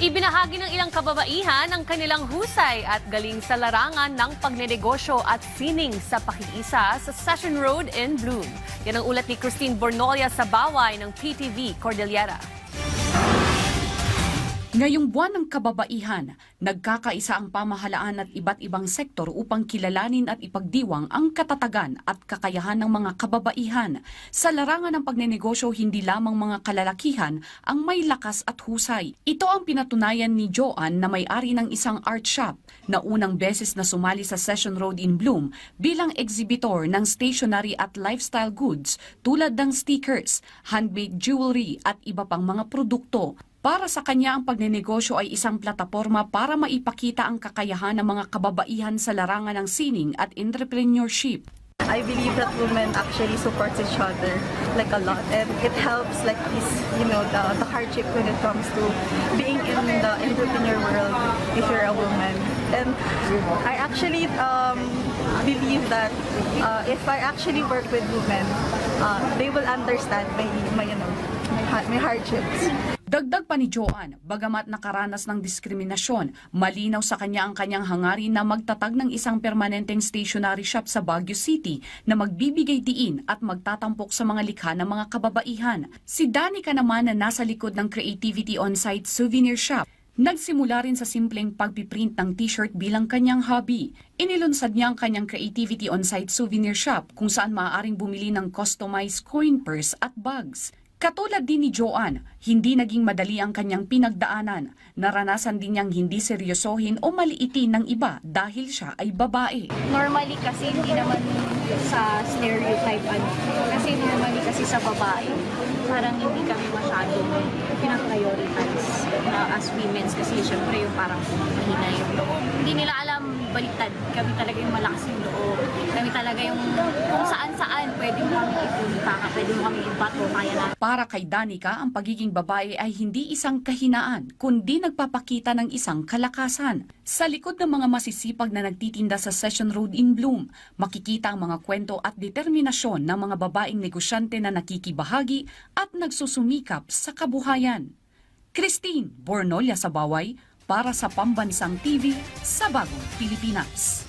Ibinahagi ng ilang kababaihan ang kanilang husay at galing sa larangan ng pagnenegosyo at sining sa pakiisa sa Session Road in Bloom. Yan ang ulat ni Christine Bornolia sa Baway ng PTV Cordillera. Ngayong buwan ng kababaihan, nagkakaisa ang pamahalaan at iba't ibang sektor upang kilalanin at ipagdiwang ang katatagan at kakayahan ng mga kababaihan. Sa larangan ng pagnenegosyo, hindi lamang mga kalalakihan ang may lakas at husay. Ito ang pinatunayan ni Joanne na may-ari ng isang art shop na unang beses na sumali sa Session Road in Bloom bilang exhibitor ng stationery at lifestyle goods tulad ng stickers, handmade jewelry at iba pang mga produkto. Para sa kanya, ang pagnenegosyo ay isang plataporma para maipakita ang kakayahan ng mga kababaihan sa larangan ng sining at entrepreneurship. I believe that women actually supports each other like a lot, and it helps like this, the hardship when it comes to being in the entrepreneur world if you're a woman. And I actually believe that if I actually work with women, they will understand my hardships. Dagdag pa ni Joanne, bagamat nakaranas ng diskriminasyon, malinaw sa kanya ang kanyang hangarin na magtatag ng isang permanenteng stationery shop sa Baguio City na magbibigay diin at magtatampok sa mga likha ng mga kababaihan. Si Danica naman na nasa likod ng Creativity On-Site Souvenir Shop, nagsimula rin sa simpleng pagpiprint ng t-shirt bilang kanyang hobby. Inilunsad niya ang kanyang Creativity On-Site Souvenir Shop kung saan maaaring bumili ng customized coin purse at bags. Katulad din ni Joanne, hindi naging madali ang kanyang pinagdaanan. Naranasan din niyang hindi seryosohin o maliitin ng iba dahil siya ay babae. Normally kasi hindi naman sa stereotype kasi normally kasi sa babae, parang hindi kami masyadong pinaprioritize as women kasi syempre yung parang mahina yung loob. Hindi nila alam baliktad. Kami talaga yung malakas yung loob. Kami talaga yung kung saan-saan pwede mo kami ipunta, pwede mo kami ibato, kaya na. Para kay Danica, ang pagiging babae ay hindi isang kahinaan, kundi nagpapakita ng isang kalakasan. Sa likod ng mga masisipag na nagtitinda sa Session Road in Bloom, makikita ang mga kwento at determinasyon ng mga babaeng negosyante na nakikibahagi at nagsusumikap sa kabuhayan. Christine Bornolia sa Baway, para sa Pambansang TV sa Bagong Pilipinas.